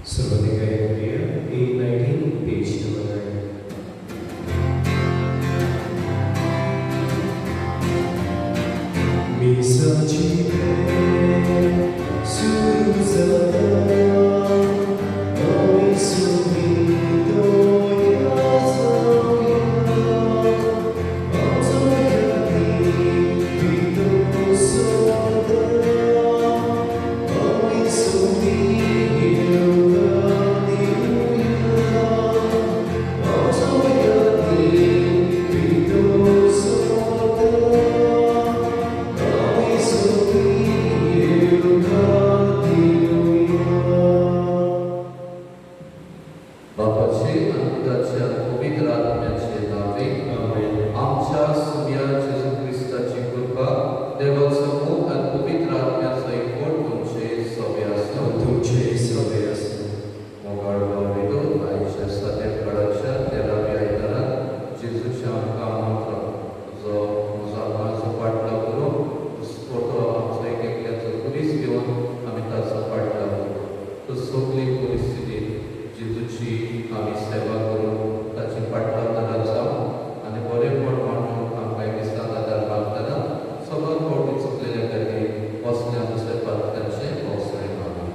Sarvadhikaya Kriya, 819, page number 9. Misachipe Suruzada Oisumito Yasoya Otoyati Vito Soda Oisumito बापाचे अनुग्रहाच्या पवित्र आत्म्याचे नावे आमच्या सुम्या जेजू ख्रिस्ताची कृपा देवाचा मोह आणि पवित्र आत्म्याचा एकवट तुमचे सवे असो तुमचे सवे असो. मोगाळ भावितो आईच्या साध्या काळाच्या 13व्या आयतारात जेजूच्या कामांतलो जो माझो पाटला करून फोटो आमचो एक एकल्याचो पुलीस घेवन आमी ताचो पाटला तो सगळी परिस्थिती जेजूची आमी सेवा करून ताची पाटलाव जावं आनी बरेपण मांडून आमकां दिसता आदार लागतना सगळ्या फावटी चुकलेल्या खातीर वसल्या दुसऱ्या पातकांचे भोवसळे मागून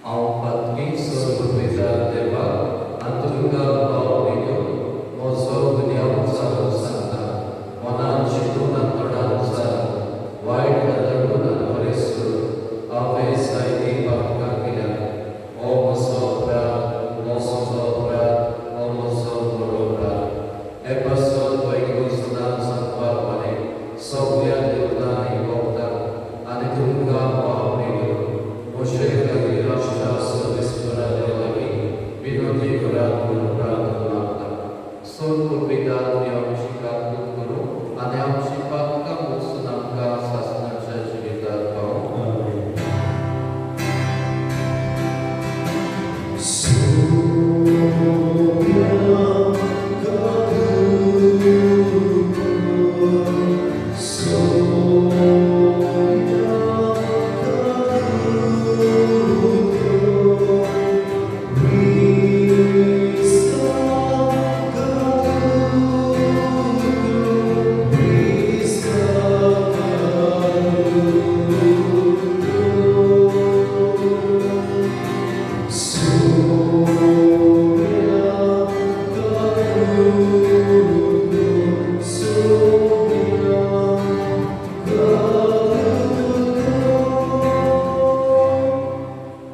हांव पातकी सर्ववेदार देवा अंतरुंगा भावनेयो म्हजो गुन्यांव चालू सांगता मनान चिंतून आनी तोंडान चाल वायट आदळून आनी बरें सुरू हांवें जायती पातकां केल्या हो म्हजो अपराध हो म्हजो अपराध हो म्हजो बरो अपराध हे पासून वैकुंठांत सांगपाक बरें सगळ्या देवतांनी भोगतात आनी तुमकां भावनेयो म्हजे खातीर आशा सर्वेस्परा देवा लागीं विनंती करात म्हणून प्रार्थना मागता सोन पिता आमची काकूट करूं आनी आमची पातकां मोसून आमकां सासणाच्या जिवितांत पावों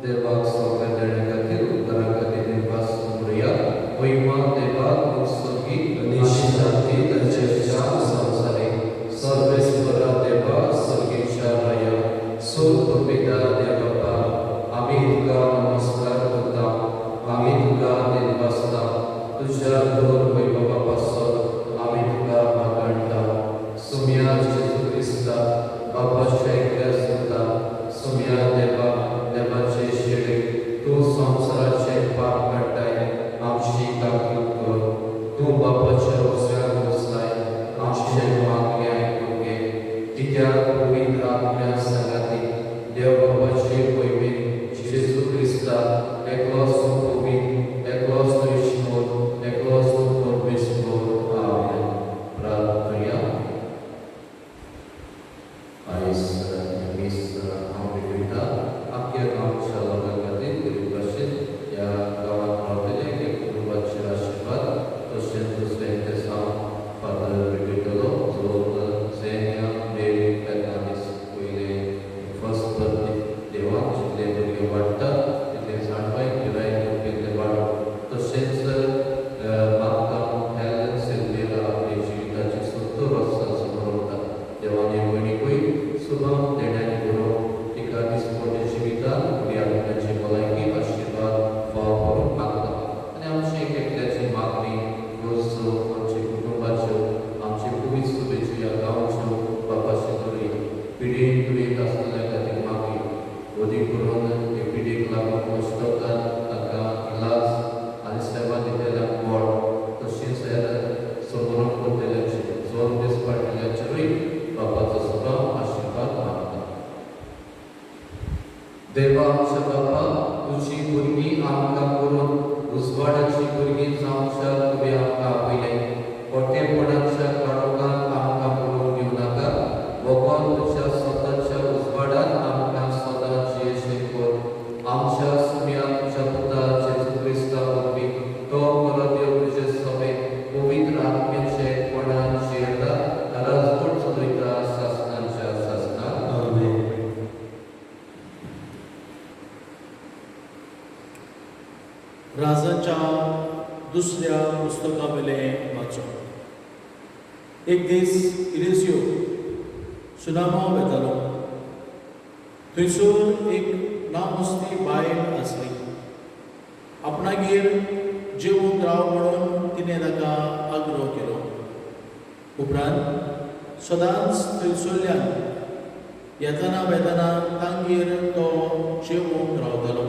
देवाक सगळ्या देण्या खातीर उद्दारा खातीर देवाक स्तोत्रया महिमा देवाक उत्सुकी आनी शांती ताचेच्या संवसारीक सर्वेस्परा देवा सर्गेच्या राया सोन पिता देवा बाप आमी तुका नमस्कार करता आमी तुका दिनवासता तुज्या दोन वैभवा पासत आमी तुका मागाणटा सुम्या जेजू क्रिस्ता बापाच्या एकल्या सुता सुम्या देवा देवाचे शेळे तूं संवसाराचे पाप काडटाय आमची काकूट कर तूं बापाच्या उजव्यार बसलाय आमचे मागणे आयकून घे कित्याक पवित्र आत्म्या सांगाती देव बापाचे पयलीं जेजू क्रिस्ता एकलोच तूं पवित्र एकलोच तूं इश्कोर एकलोच तूं परमेश्वर आमेन प्रार्थना आयज मीस हांव विवयता आख्या गांवच्या लोकां खातीर गरीब भाशेन ह्या गांवांत रावतले एक कुटुंबाचे आशिर्वाद तशेंच दुसरे ते सांग फादर विवयतलो जो जेन्या देव तेन्ना दीस पयले फर्स्ट बर्थडे देवाक जितले भुरगे वाडटात तितले जाणवाय पिराय घेवपी वाडप तशेंच बांदकाम हेल्थ सेंटर आपली जिविताची 70 वर्सां सुमारता देवान हे भयणीकूय सुभाम देण्यानी बरो तिका दिसपट्टे जिवितांत बरी आत्म्याची भलायकी आशिर्वाद फाव करूंक मागता आनी आमची एक एकल्याची मागणी गरजो आमचे कुटुंबाच्यो आमचे पुलीस सुबेच्यो ह्या गांवच्यो बापाचे करी पिडीन दुयेंत आसलेल्या खातीर मागणी वदी करून हे पिडीक लागून मजगतान ताका इलाज आनी सेवा दिलेल्याक व्हड तशेंच समोरून करतल्याचे जोर दीस पाडलेल्याचेरूय बापाचो सुभाव आशिर्वाद मागता देवा आमच्या बापा तुझी भुरगीं आमकां करून उजवाडाची भुरगीं जावच्या तुवें आमकां आपयलें खोटेपणाच्या काळोखांत आमकां पळोवन घेवं नाका वगोन तुज्या स्वताच्या उजवाडांत आमकां सदांच येशें कर आमच्या सुम्याक तुज्या पुता जेजू क्रिस्ता वरवीं तो बरो देव तुजे सवे पवित्र आत्म्याचे एकपणान जियेता राजकोट चलयता सासणांच्या सासणाक आमेन. राजाच्या दुसऱ्या पुस्तका वेलें वाचन. एक दीस इलिसियो सुनामा वेतालो. थंयसर एक नामुस्ती बायल आसली. आपणागेर जेवूंक राव म्हणून तिणें ताका आग्रो केलो. उपरांत सदांच थंयसरल्यान येतना वेतना तांगेर तो जेवूंक रावतालो.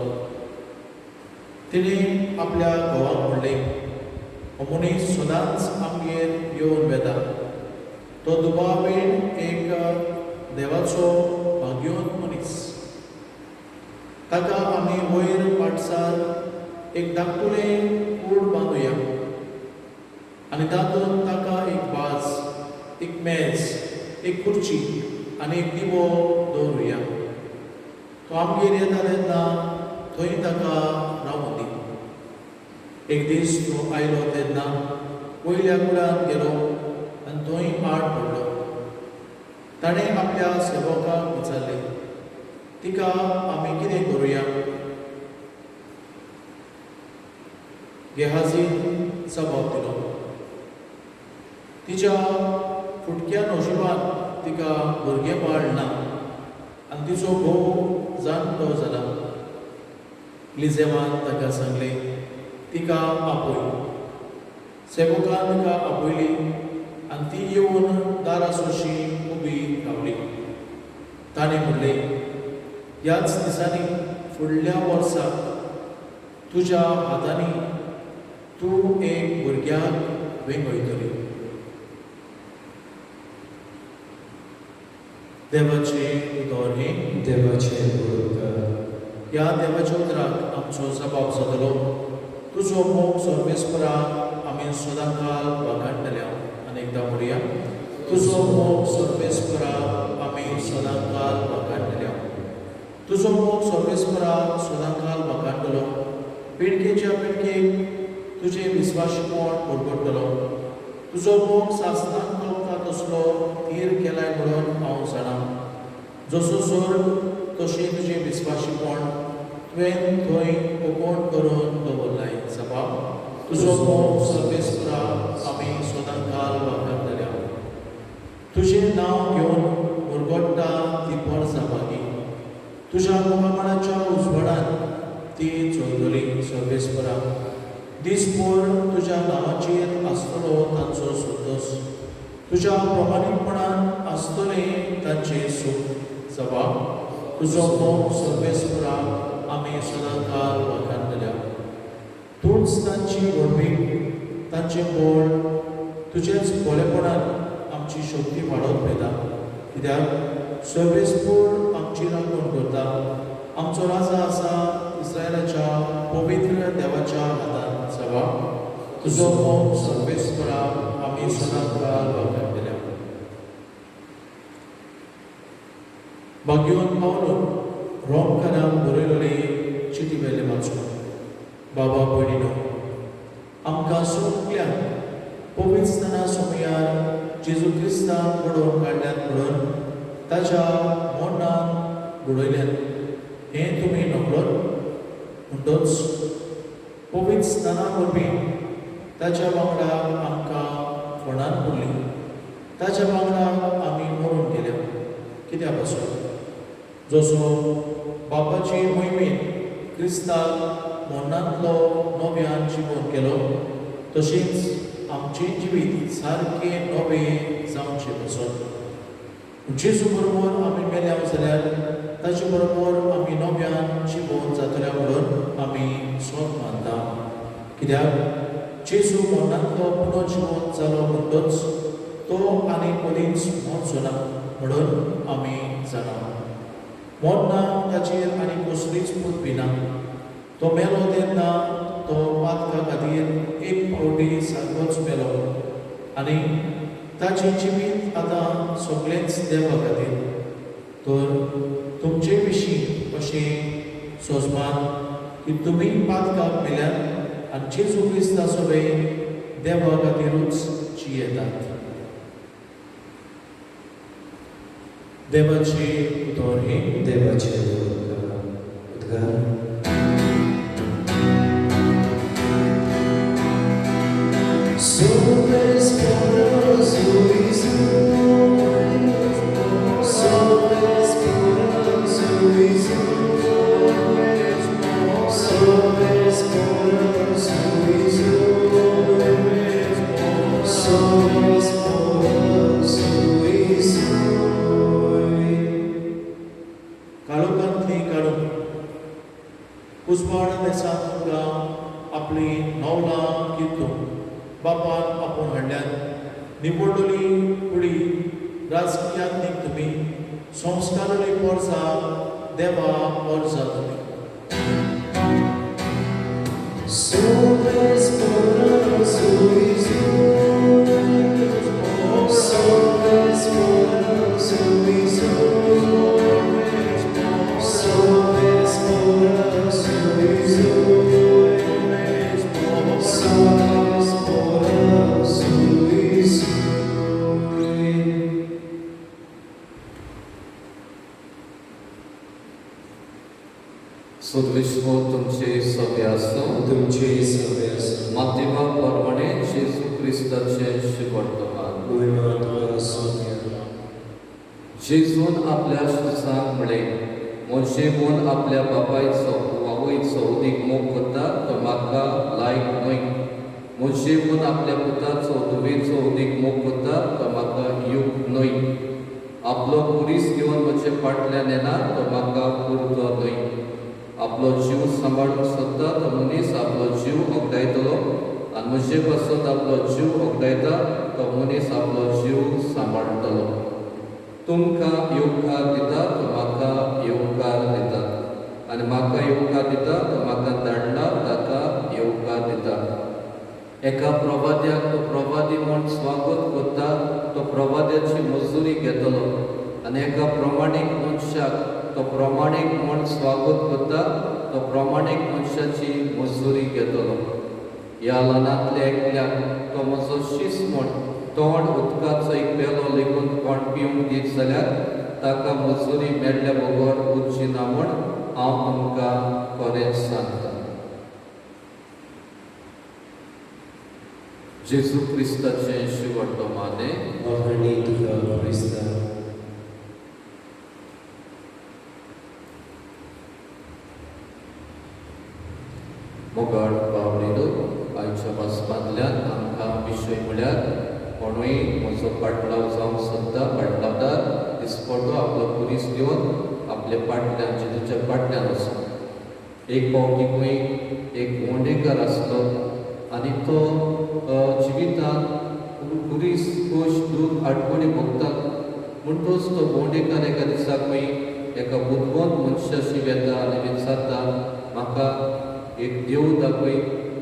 तिणें आपल्या घोवाक म्हणलें, हो मनीस सदांच आमगेर येवन वेता. तो दुबावेन एक देवाचो भाग्यवंत मनीस. ताका आमी वयर पाठसार एक धाकटुलें कूड बांदुया आनी तातूंत ताका एक बाज, एक मेज, एक खुर्ची आनी एक दिवो दवरुया. तो आमगेर येता तेन्ना थंय ताका रावूं दी. एक दीस तो आयलो तेन्ना वयल्या कुडांत गेलो आनी थंय आड पडलो. ताणें आपल्या सेवकाक विचारलें, तिका आमी कितें करुया? गेहाजीन जबाब दिलो, तिच्या फुटक्या नशिबान तिका भुरगेंबाळ ना आनी तिचो घोव जाणटो जाला. लिजेवान ताका सांगलें, तिका आपय. सेवकान तिका आपयली आनी ती येवन दारासोशी उबी रावली. ताणें म्हणलें, ह्याच दिसांनी फुडल्या वर्सा तुज्या हातांनी तूं एक भुरग्याक वेंगयतली. देवाचें उदाहरण. देवाचें उतर. ह्या देवाच्या उतराक आमचो जबाब जातलो, तुजो मोग सर्वेस्परा आमी सदांकाल वखाणटल्या. आनी एकदां म्हणुया, तुजो मोग सर्वेस्परा आमी सदांकाल वखाणटल्या. तुजो मोग सर्वेस्परा सदांकाल वखाणटलो. पिणकेच्या पिणकेक तुजें विस्वाशीपण परगडटलो. तुजो मोग सासणाक कळटा तसलो थीर केलाय म्हणून हांव जाणा. जसो स्वर्ग तशें तुजें विस्वाशीपण तुवें थंय ओपण करून दवरलाय. जबाब, तुजो मोग सर्वेस्परा आमी सदांकाल वखाणटल्या. तुजें नांव घेवन मुरगोडटा ती पर जापागी. तुज्या मोगामणाच्या उजवाडान ती चोयतली. सर्वेस्परा, दिसभर तुज्या नांवाचेर आसतलो तांचो सुदोस. तुज्या प्रमाणीकपणान आसतलें तांचें सूख. जबाब, तुजो मोग सर्वेस्परा आमी सदांकाल वखाणटल्या. तूंच तांची घडवीक, तांचें बळ, तुजेच बरेपणान आमची शक्ती वाडोवंक येता. कित्याक सर्वेस्पूर आमची राखण करता. आमचो राजा आसा इस्रायलाच्या पवित्र देवाच्या हातांत. जबाब, तुजो मोग सर्वेस्परा आमी सदांकाल वखाणटल्या. भाग्यवंत पावलो रोमकारांक बरयलेले चिटी वेले वाचून. बाबा भयणीनो, आमकां सगळ्यांक पवित्रस्थाना समयार जेजू क्रिस्तान घडोवन काडल्यात म्हणून ताच्या मरणान बुडयल्यात हें तुमी नकळत. म्हणटच पवित्र स्नाना वरवीं ताच्या वांगडा आमकां फणान पडली. ताच्या वांगडा आमी मरून गेल्या. कित्या पासून? जसो बापाची मोहिमेन क्रिस्ताक मरणांतलो नव्यान जिवोवन केलो, तशेंच आमचें जिवीत सारकें नवें जावचें पासून. जेजू बरोबर आमी मेल्या जाल्यार ताचे बरोबर आमी नव्यान जिवोवन जातल्या म्हणून आमी सोद मानता. कित्याक जेजू मरणांतलो पुनर्जिवोवन जालो म्हणटच तो आनी मनीस मरचो ना म्हणून आमी जाणा. मोन्ना ताचेर आनी कसलीच पृथ्वी ना. तो मेलो तेन्ना तो पातका खातीर एक फावटी सारकोच मेलो आनी ताची जिवीत आतां सगळेंच देवा खातीर. तर तुमचे विशीं अशें सोजमान की तुमी पातकाक मेल्यात आनी जेजू क्रिस्ता सोबे देवा खातीरूच जियेतात. देवाची उतर हे देवाचे उद्गार. Sobres poros horizontes, sobres poros horizontes, sobres poros horizontes, sobres poros horizontes. काळोखांतली काडून कुसवाड देसांत तुमकां आपली नवलां कितून बापान आपूण हाडल्यात. निवडलेली कुडी राजकीयांतली तुमी संस्कारली पोरसां देवा पोरसां तुमी. Sobres poros horizontes, sobres poros horizontes, sobres poros horizontes, sobres poros horizontes. सदविश्व तुमचे सगळे आसूं. तुमचे सगळे आसूं. माध्यमा प्रमाणे जेजू क्रिस्ताचे वर्तमान. महिमा तुका सोन्या. जेजून आपल्या शिरसांक म्हणलें, मोनशे म्हूण आपल्या बापायचो वा आवयचो उदीक मोग करता तो म्हाका लायक न्हय. मोनशे म्हूण आपल्या पुताचो धुवेचो उदीक मोग करता तो म्हाका यूग न्हय. आपलो कुरीस घेवन म्हजे फाटल्यान येना तो म्हाका पुरतो न्हय. आपलो जीव सांबाळूंक सोदता तो मनीस आपलो जीव ओगडायतलो आनी म्हजे पासून आपलो जीव ओगडायता तो मनीस आपलो जीव सांबाळटलो. तुमकां येवकार दिता तो म्हाका येवकार दिता आनी म्हाका येवकार दिता तो म्हाका धाडला ताका येवकार दिता. एका प्रवाद्याक तो प्रवादी म्हूण स्वागत करता तो प्रवाद्याची मजुरी घेतलो आनी एका प्रमाणीक मनशाक तो प्रमाणीक म्हूण स्वागत करता तो प्रमाणीक मनशाची मजुरी घेतलो. ह्या ल्हानांतल्या एकल्याक तो म्हजो शीस म्हूण तोंड उदकाचो एक पेलो लेगून कोण पिवंक दीत जाल्यार ताका मजुरी मेळ्ळ्या बरोबर उरची ना म्हूण हांव तुमकां खरें सांगता. जेजू क्रिस्ताचे शिवर्तमाने. वहाणी तुका क्रिस्ता. मोगाळ बावलेलो आयच्या वाचपांतल्यान आमकां विशय म्हळ्यार कोणूय म्हजो पाटलाव जावंक सोदता पाटलावदार दिसपट्टो आपलो पुलीस घेवन आपल्या पाटल्यान जेजूच्या पाटल्यान वचून. एक फावटीकूय एक मोंडेकार आसलो आनी तो जिवितांत पुलीस खूश दूख आडकोडी भोगता. म्हणटूच तो मोंडेकार एका दिसाकूय एका बुदवंत मनशाशी येता आनी विचारता म्हाका एक देव दाखय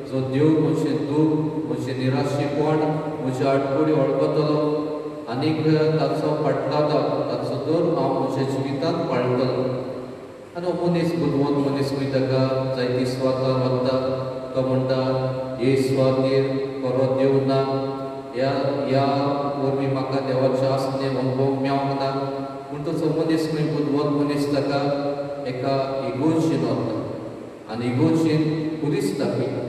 जो देव म्हजें दूख म्हजें निराशेपण म्हजे आडकोडी वळखतलो आनीक ताचो पाटलाव ताचो दर हांव म्हज्या जिवितांत पाळटलो. आनी हो मनीस बुदवंत मनीस ताका जायती स्वार्थां मागता. तो म्हणटा हे स्वार्थेर खरो देव ना. ह्या वरवीं म्हाका देवाचे आसने अनुभव मेळोंक ना. म्हणटच हो मनीस बुदवंत मनीस ताका एका इगोर्जीन व्हरता आनी इगोर्जीन पुलीस दाखयता.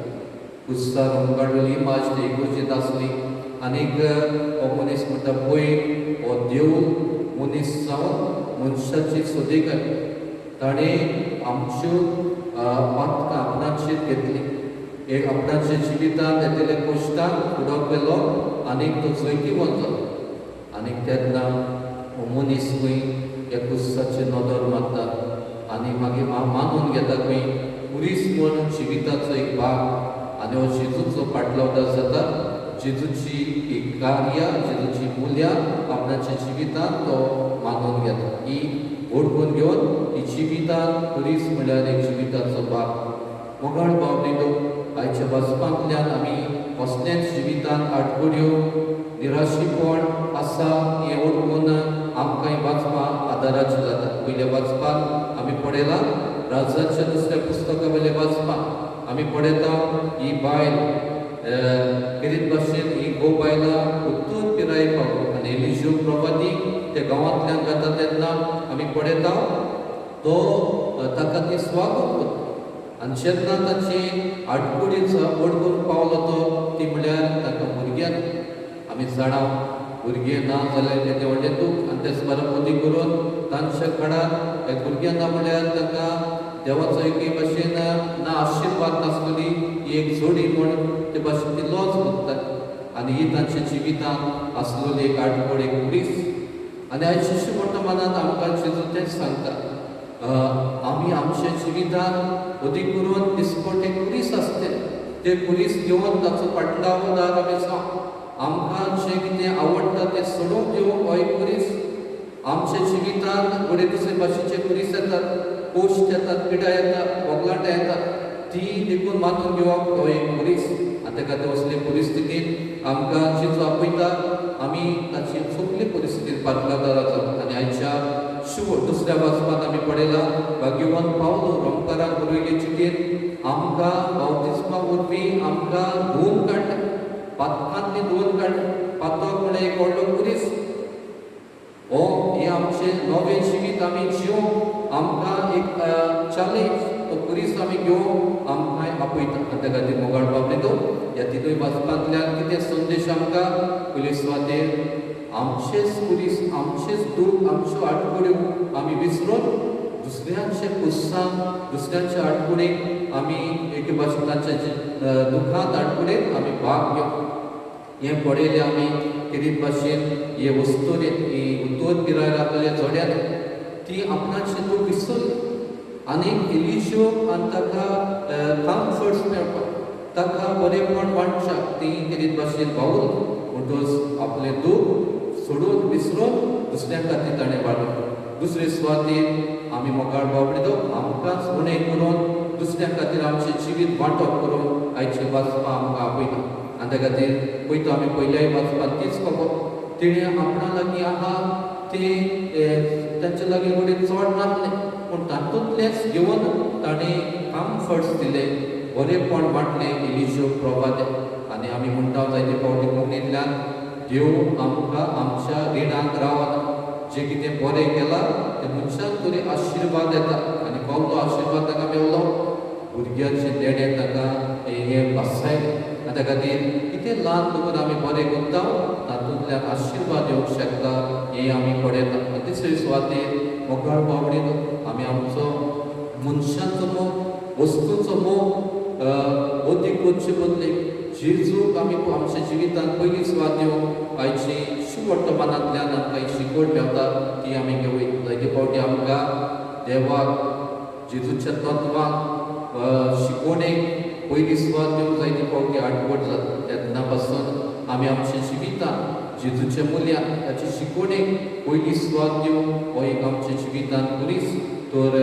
कुस्तार काडलेली इमाज ते इगोर्जींत आसली आनीक हो मनीस म्हणटा पळय हो देव मनीस जावन मनशाची सोदेकाय ताणें आमच्यो पातकां आपणाचेर घेतली. एक आपणाच्या जिवितांत येतल्या कश्टांक फुडो केलो आनीक तो जैतिवंत जालो. आनीक तेन्ना हो मनीसूय ह्या कुस्ताचेर नदर मारता आनी मागीर मानून घेता खंय पुलीस म्हूण जिविताचो एक भाग आनी हो जेजूचो पाटलावदार जाता. जेजूची एक कार्या जेजूची मुल्यां आपणाच्या जिवितांत तो मानून घेता. ही ओळखून घेवन ही जिवितांत पुरीस म्हळ्यार एक जिविताचो भाग मोगाळ बावडीलो आयच्या वचपांतल्यान आमी कसलेच जिवितांत आडखड्यो निराशीपण आसा हें ओळखून आमकां वाचपाक आदाराचें जाता. पयल्या वाचपाक आमी पळयलां राजाच्या दुसऱ्या पुस्तका वयल्या वाचपाक आमी पळयता ही बायल कितें भाशेन ही गो बायलां उत्तर पिराये पावली आनी एलिशा प्रवादीक त्या गांवांतल्यान वता तेन्ना आमी पळयता तो ताका ती स्वागत करता आनी जेन्ना ताची आडकुडीच ओडकून पावलो तो ती म्हळ्यार ताका भुरग्यां आमी जाणा भुरगें ना जाल्यार तें व्हडलें दूख आनी तें स्मरणपती करून तांच्या काळार एक भुरगें ना म्हळ्यार ताका देवाचो एके भाशेन ना आशिर्वाद नासतली ही एक जोडी म्हण ते भाशेन ती लॉज करतात आनी ही तांच्या जिवितांत आसलेली एक आडखड एक कुडीस. आनी आयज शिशू वर्तमानांत आमकां जेजू तेंच सांगता आमी आमच्या जिवितांत अदीक करून दिसपट एक कुडीस आसते ते कुडीस घेवन ताचो पाटलावदार आमी जावं आमकां जें कितें आवडटा तें सोडूंक दिवंक हो एक कुडीस. आमच्या जिवितांत बरे दुसरे भाशेचे कुडीस येतात पोस्ट येतात पिडा येतात बोगलाटां येतात ती देखून मानून घेवप हो एक कुडीस. आनी ताका ते असले परिस्थितींत आमकां जेजू आपयता आमी ताची सगळे परिस्थितींत पाटलादार जावप. आनी आयच्या दुसऱ्या वाचपांत आमी पळयलां भाग्यवान पावलो रोमकाराक बरयल्ले चिठ्ठेंत आमकां बावतिस्मा वरवीं आमकां धुवन काडलें पातकांतली धुवन काडलें पातक म्हळ्यार एक व्हडलो कुडीस. हो हें आमचें नवें जिवीत आमी जिवंक आमकां एक चॅलेंज तो कुडीस आमी घेवंक आमकां आपयता. आनी त्या खातीर मोगाळ बाबडेलो ह्या तिनूय वाचपांतल्यान कितें संदेश आमकां पयले सुवातेर आमचेच कुडीस आमचेच दूख आमच्यो आडकुड्यो आमी विसरून दुसऱ्यांचे कुस्सां दुसऱ्यांच्या आडकुडेक आमी एके भाशेन तांच्या दुखांत आडकुडेक आमी भाग घेवप हें पळयलें आमी कितें भाशेन हे वस्तुरेन ही उत्तर पिराय रावलेल्या जोड्यान ती आपणाचें दूख विसरली आनी एलिशा आनी ताका कम्फर्ट्स मेळपाक ताका बरेपण वांटच्याक ती कितें भाशेन भावूल म्हणटूच आपलें दूख सोडून विसरून दुसऱ्या खातीर ताणें वाडलो. दुसरे सुवातेर आमी मोगाळ बाबडीलो आमकांच उणें करून दुसऱ्या खातीर आमचें जिवीत वांटप करून आयचें वाचपां आमकां आपयता. आनी त्या खातीर पळयता आमी पयल्याय वाचपाक तीच खबर तिणें आपणा लागीं आहा तें तांचे लागीं कडेन चड नासलें पूण तातूंतलेंच घेवन ताणें कम्फर्ट्स दिले बरेपण वांटलें एलिशा प्रवाद्याक. आनी आमी म्हणटा जायते फावटी कोंकणींतल्यान देव आमकां आमच्या रिणांत रावना जें कितें बरें केलां तें मनशाक तरी आशिर्वाद येता आनी कसलो आशिर्वाद ताका मेळ्ळो भुरग्याचें देणें ताका हें बसायलें. आनी त्या खातीर कितें ल्हान दवरून आमी बरें करता तातूंतल्यान आशिर्वाद येवंक शकता हें आमी पळयता. आनी तिसरे सुवातेर मोगाळ बावडीन आमी आमचो मनशांचो मोग वस्तूंचो मोग अदीक करचे बदले जेजूक आमी आमच्या जिवितांत पयली सुवात दिवंक आयची वर्तमानांतल्यान आमकां एक शिकवण मेळटा ती आमी घेवया. जायते फावटी आमकां देवाक जेजूच्या तत्वांक शिकवणेक पयली सुवात दिवंक जायते फावटी आडवट जाता. तेन्ना पासून आमी आमच्या जिवितांत जेजूच्या मुल्यान ताची शिकवणेक पयली सुवात दिवंक हो एक आमच्या जिवितांत कुडीस तर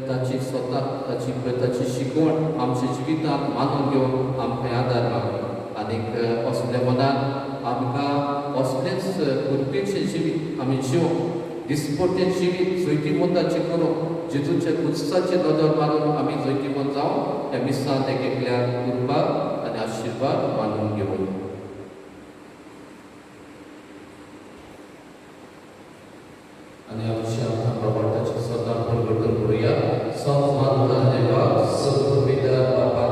ताची स्वता ताची शिकवण आमच्या जिवितांत मानून घेवंक आमकां आदार मेळटा. आनीक असल्या मनान आमकां असलेंच कृपेचें जिवीत आमी जिवंक दिसपटें जिवीत जैतिवंताचें करूंक जेजूच्या कुस्साचें दोदोल मारून आमी जैतिवंत जावं ह्या मिसांत एक एकल्याक कृपा आनी आशिर्वाद मानून घेवया. आनी आमच्या प्रभाताचें सदां परिवर्तन करुया. सन्मान देवा सर्वविदा बाबा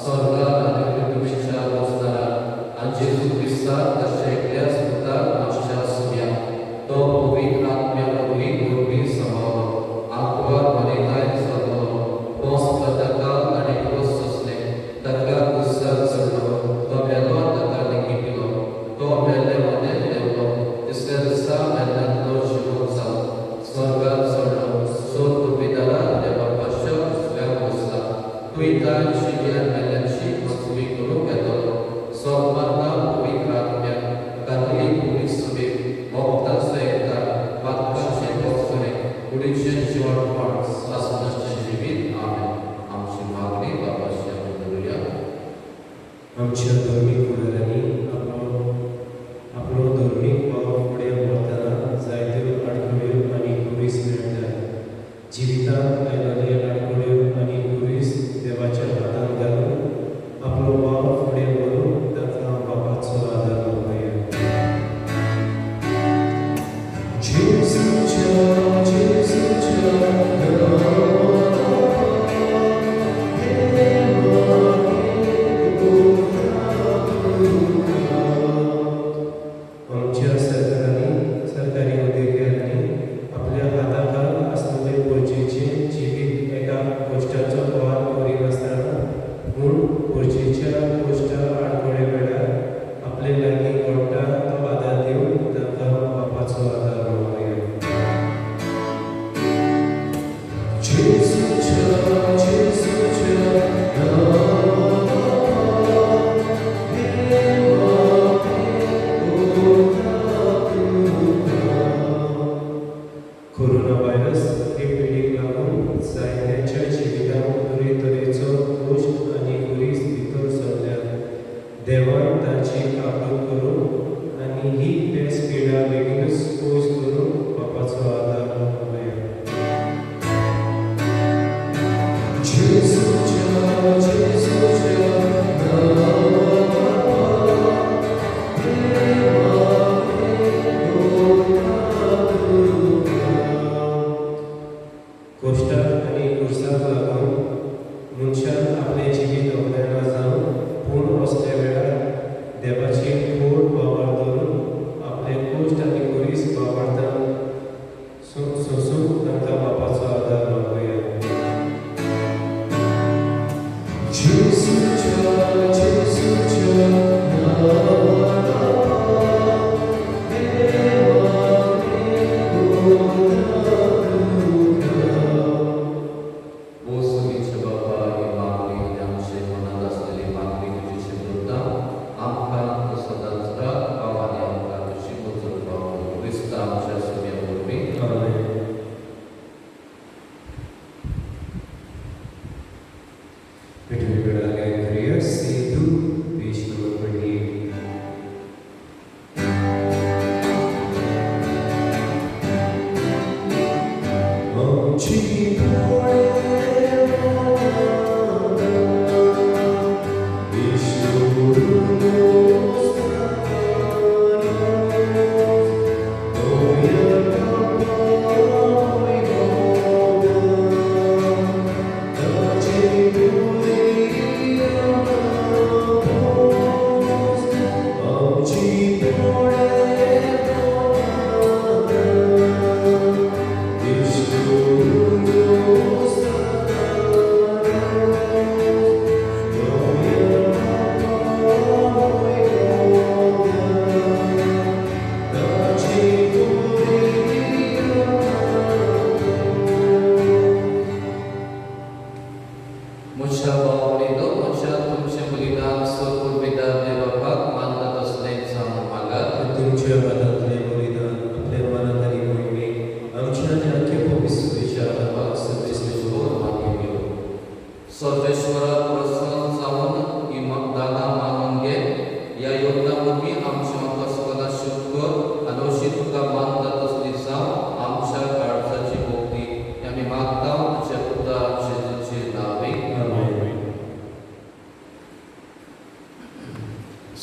स्वर्गांत आनी पृथ्वीच्या वस्तारांत आनी जेजू क्रिस्तांत ताच्या एकल्या सुतार आमच्या सुया तो पवित्र आत्म्या वरवीं समावलो आंकवार मरेलाय जालो पोस्त ताका आनी पोस्त असले ताका कुस्सार चडलो तो मेलो ताका लेगी पिलो तो मेल्ले मदें देंवलो तिसऱ्या दिसा मेल्ल्यांतलो जिवंत जालो स्वर्गांत चडलो सोद पवित्रा देवा पाश्य सुव्याक बसला तुयता जिव्यान मेल्ल्यांची मजवी करूंक येतलो सोमारता पवित्र आत्म्याक कातली पुलीस सभेक भोगता सयता पातकाचें पोसणे कुडीचें जिवणपण आमच्या धर्मीक फुडाऱ्यांनी आपलो धर्मीक वाव फुडें व्हरतना जायत्यो आडखड्यो आनी कुरीस मेळटात. जिवितांत आयिल्ले आडखड्यो आनी कुरीस देवाच्या हातांत घालून आपलो वाव फुडें व्हरून ताका बापाचो आदार मागूया. जेजूच्या आमच्या सरकारी उद्योगांनी आपल्या हाताखाल आसलेले पोरचेचे जिवीत एका गोश्टाचो वार करिनासतना पूण पोरचेच्या गोश्टा आडखळे वेळार आपले लागीं घडटा तो आदार दिवन ताका बापाचो आदार मागूया. कोरोना व्हायरस हे पिडीक लागून जायत्यांच्या जिवितांत तरेतरेचो गोश्ट आनी कुरीस भितर सरल्यात. देवान ताची कापणूक करून आनी ही पेस पिडा बेगीनच पयस करून बापाचो आदार मागूया. गोश्टाक आनी कुर्साक लागून मनशान आपलें जिवीत अवधाना जावन पूण असल्या वेळार देवाची खोड वावर धरून आपले गोश्ट आनी कुरीस वावरतना सोंसून तांकां बापाचो आदार मागूया.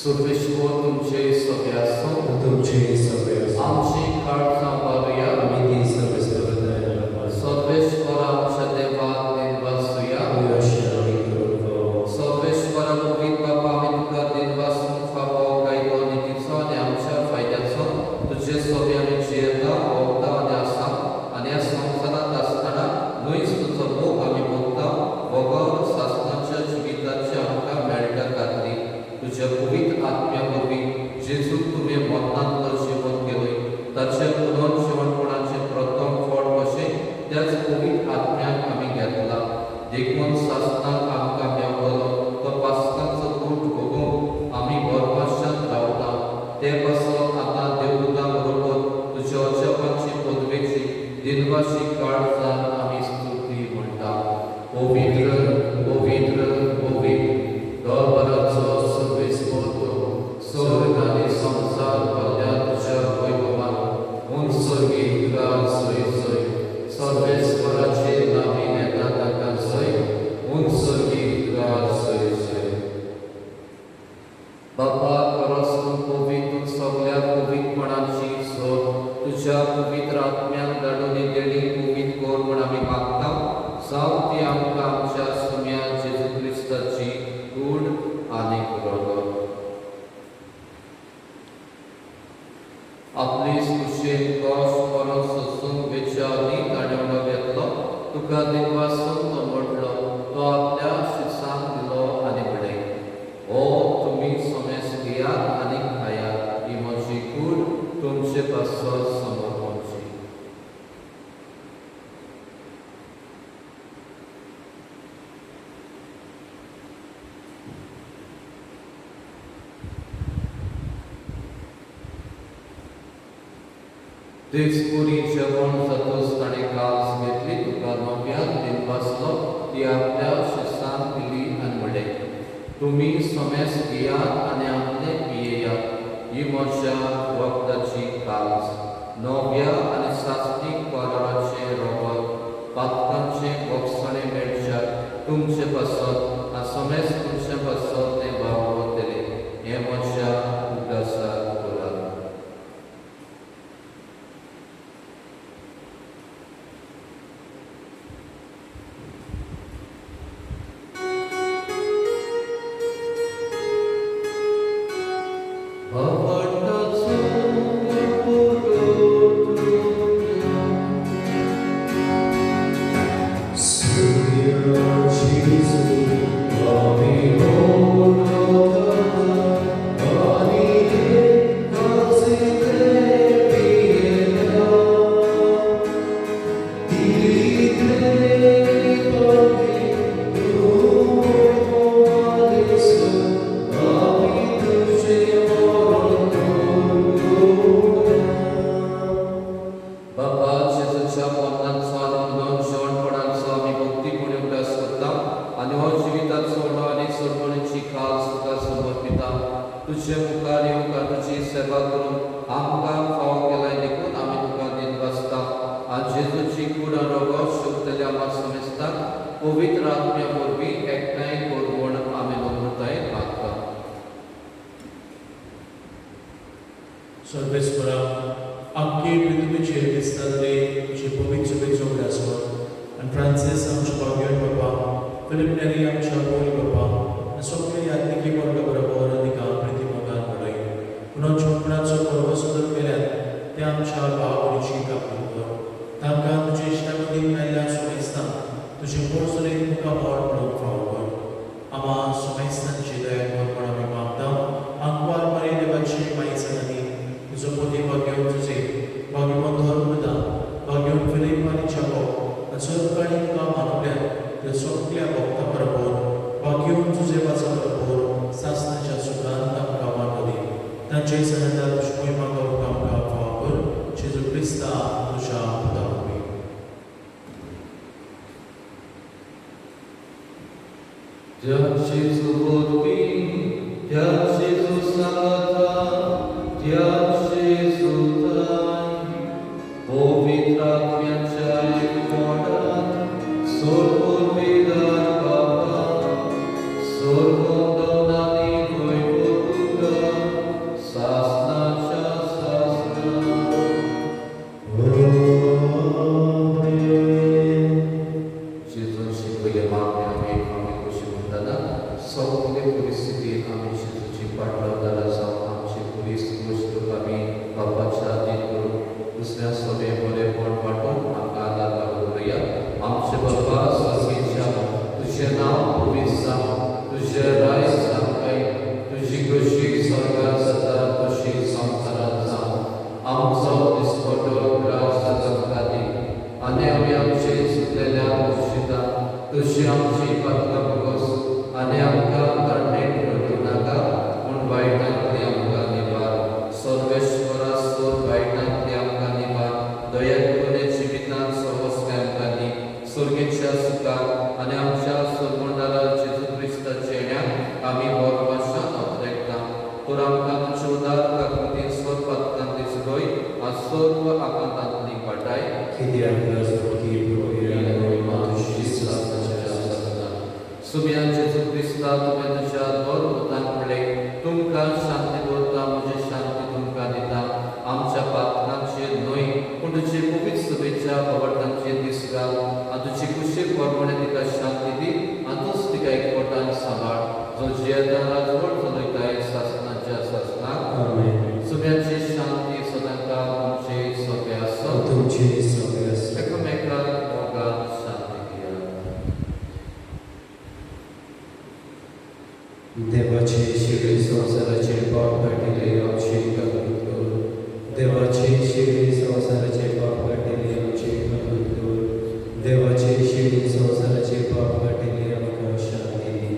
सर्वेश्वर तुमचे सभे आसो तुमचे सगळे आमची काळ सांबाळुया आमी ती सर्वेस्पदाय सर्वेश्वर आमच्या देवाक दिनवासुया सर्वेश्वर पवित्र बाबा आमी तुका दिनवासून फावो कायदो नितीचो आनी आमच्या फायद्याचो तुजे सभे आमी जियेता भोगता आनी आसा आनी ह्या संवसारांत आसतना नुयच तुजो मोग आमी भोगता भोगोर सासणाच्या जिविताचे आमकां मेळटा खातीर तुज्या पवित्र आत्म्या वरवीं जेजूक तुवें मरणांतलो जिवन केलय ताचे पुनर्जीवनपणाचे प्रथम फळ कशें त्याच पवित्र आत्म्याक आमी घेतला देखून सासणाक आमकां मेवलो तो पास्काचो दूत भोगून आमी गर्भाशांत रावता ते पासत आतां देवदूतां बरोबर तुज्या अजपाची पदवेची दिनवाशी काळजान आमी स्तुती म्हणटा पवित्र पवित्र पवित्र दरबाराचो सगळे तुका दिनवासून तो मोडलो तो आपल्या शिरसांक दिलो आनी म्हणले ओ तुमी सोमेस घेयात आनी खायात ही म्हजी कूड तुमचे पासत समोर पडची. तेच पुरी जेवण जातूच ताणें कास घेतली तुका नव्यान दिन बसलो ती आपल्या शिरसांक दिली आनी म्हणलें तुमी सोमेस घेयात आनी आपले पियेयात ही म्हज्या वखदाची कास. नव्या आनी सासणीक वाराचे रोगत पातकांचे वखसणे मेळच्यात तुमचे पासत आनी सोमेस तुमचे पासत तें वावरो वतले हें म्हज्या उगडासाक करात. तुझे मुखार येवंक तुजी सेवा करून आमकां फाव केलाय देखून आमी तुका दिन बसता आनी जेजूची कूड आनी रोगत शुभतले आमकां समेस्ताक पवित्र आत्म्या वरवीं एकठांय कर म्हूण आमी नम्रताय मागता. सर्वेस्परा आमचे पृथ्वीचेर दिसता जाल्यार तुजे पवित्र सभेचो उगडासो आनी फ्रांसीस आमचो भाग्योय बाबा फिलिप नेरी आमच्या पौल बाबा सगळे यात्रिकी वर्ग बरोबर अधिका प्रिती मोगान घडय पुनः छोपणाचो पर्व सुरू केल्यात ते आमच्या भावनीची कापणी कर तांकां तुजे इश्टामदीं मेल्ल्या सुमेस्तां तुजे पोरसुलेक मुखार पडून फावो कर आमा सुमेस्तांची दया कर म्हूण आमी मागता आंकवार मरे देवाची मायसनांनी तुजो पोती भाग्योन तुजे भाग्यवन धर्मदा भाग्योन फिलिप आनी चाको सत्काळी तुका मानवल्यात त्या सगळ्या भक्तां बरोबर भाग्योन तुजे वाचा बरोबर सासणाच्या सुखांत आमकां वांटो दी तांचे सनदार महिमा करूंक आमकां फाव कर जेजू क्रिस्ता तुज्या पुता वरवीं. त्या जेजू वरवीं त्या जेजू सांगता त्या जेजू ताई पवित्र आत्म्याच्या एकवटांत सोर्पोर्विदार बाबा सोर्पोंदवनांनी गोंयको तुका सासणाच्या सासणा. जेजूची पयले मागणी आमी कशी म्हणटाना सगळे परिस्थितींत आमी जेजूची पाटलादार जावन आमची पुलीस गोश्ट आमी बापाच्या हातीन करून दुसऱ्या सगळे बरेपण वांटून आमकां आदार दवरया. आमचे बाबा सर्वेच्या तुझे नांव पवित्र जावं तुझे राय जावं तुजी कशी स्वर्गांत जाता तशी संवसारांत जावं. आमचो दिसपटो ग्रास आमकां दी आनी आमी आमचे चुकलेल्या वंशिता तशी आमची पातकां बगस आनी आमकां तरणेक रडूं नाका पूण वायटांतली आमकां निवार. सर्वेश्वरा सोर वायटांतली आमकां निवार दया करून जिवितांत सवस्काय आमकां दी सुर्गेच्या सुखाक आनी आमच्या सुरमंडला जेजू क्रिस्ताचे येण्याक आमी बरोबाशान अपरेखता. तर आमकां तुज्या उदार काकुतीन स्वर पातकांत दिसलोय आ सर्व आकांतांतली पाटाय कित्याक स्तुती तुजी सासणाच्या सासणा. सुम्या जेजू क्रिस्ता तुवें तुज्या दोन पुतांक म्हणलें तुमकां शांती दवरता म्हजी शांती तुमकां दिता. आमच्या पातकांचेर न्हय पूण तुजे पवित्र सभेच्या आवडटांचेर दीस घाल आनी तुजी कुशीक परमणे तिका शांती दी आनी तूंच तिका एकवटान सांबाळ जो जियेता राजवट चलयताय सासणाच्या सासणाक. आमेन. सुम्याची शांती सदांकाळ तुमचे सगळे आसत. तुमचे सगळे आसत. एकामेकांक मोगान शांती. देवाचे शिडी संवसाराचे पाप काटिले आमकां शांती दी.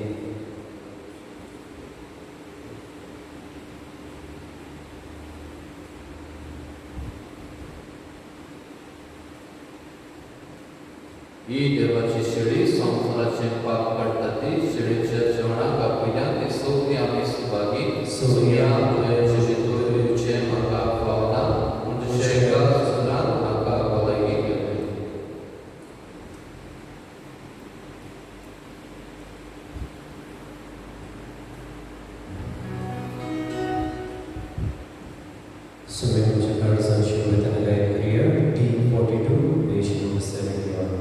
ही देवाची शिडी संवसाराचे पाप काडटा ती शिडीच्या जेवणाक आपयल्या ती सगळीं आमी सुभागी सुया तुवें जितूचे म्हाका पावना म्हणजे शेका सुनान म्हाका भलायकी केली. सुमेरच्या काळजाची वेदना गायन करूया. D42 page number 71.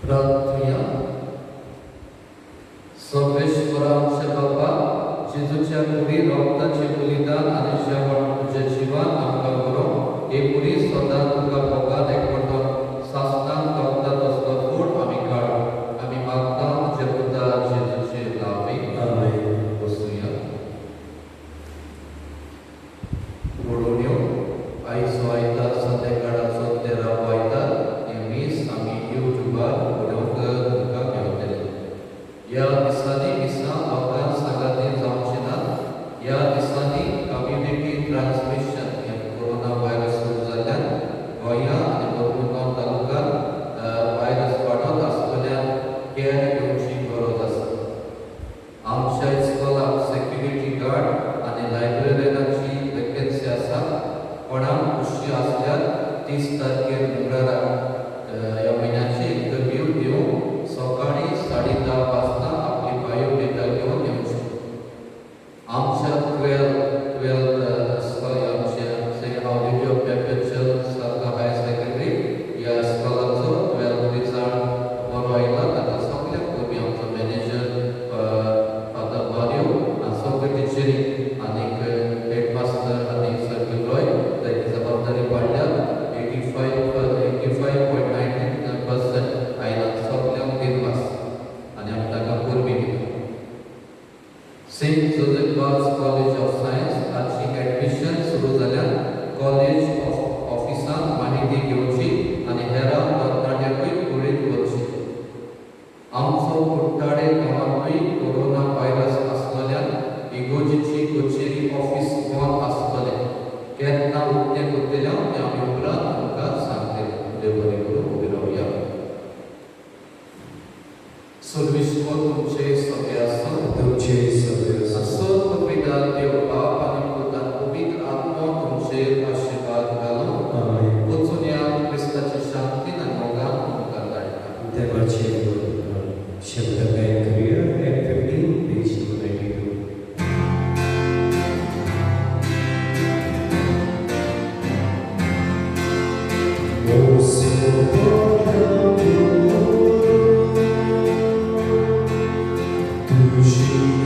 प्रार्थना. सर्वेश्वराचे बाबा, जेजूच्या कुडी रक्ताचे बलिदान आनी जेवण तुझे जिवान आमकां बरो हे पुरी सदां तुका भोगान एकवटून सासणान तोपता तसलो फूड आमी काडूं आमी मागता जे पुता जेजूचे नांवे. आमेन. बसूया. घडोवण्यो आयचो आयतार संध्याकाळाचो 13 आयतार हे मीस आमी युट्यूबार घडोवंक तुका मेळटले. ह्या दिसांनी मिसां लोकांक सांगाती जावचे नात. ह्या दिसांनी कम्युनिटी ट्रान्समिशन हे कोरोना व्हायरस सुरू जाल्ल्यान गोंया आनी मडगांव तालुक्यांत व्हायरस वाडत आसतल्यान केअर घेवची गरज आसा. आमच्या इस्कॉलाक सेक्युरिटी गार्ड आनी लायब्ररियनाची वेकन्सी आसा. कोणाक खुशी आसल्यार 30 तारखेर मंगळाराक ह्या म्हयन्याची इंटरव्यू दिवंक सकाळीं 10:30 वाजता आपली बायोडेटा घेवन येवचें. आमच्या 12th इस्कॉल आमच्या सेंट ऑलिव्हियो पेपेचल सारका हायर सेकंडरी ह्या इस्कॉलाचो 12th रिजल्ट बरो आयला. ताका सगळ्यांक पयलीं आमचो मॅनेजर फादर मारियो आनी सगळे टिचरी आनीक हेडमास्टर आनी सर्कल रॉय ताची जबाबदारी वाडल्या. 85.19% आयला. सगळ्यांक दिवपास आनी आमी ताका परबी दिता. सेंट जोसेफ बॉर्ज कॉलेज ऑफ सायन्स हाची एडमिशन सुरू जाल्यान कॉलेज ऑफिसान माहिती घेवची आनी हेरां तरणाट्यांकूय कळीत वचची. आमचो कुट्टाडे गांवांतूय कोरोना व्हायरस आसतल्यान इगोजीची कचेरी ऑफिस बंद आसतलें. केन्ना उक्तें करतलें तें आमी उपरांत तुमकां सांगतले. देव बरें करूं. उबी रावया. सर्वेश्वर तुमचे सगळे आसूं. तुमचे So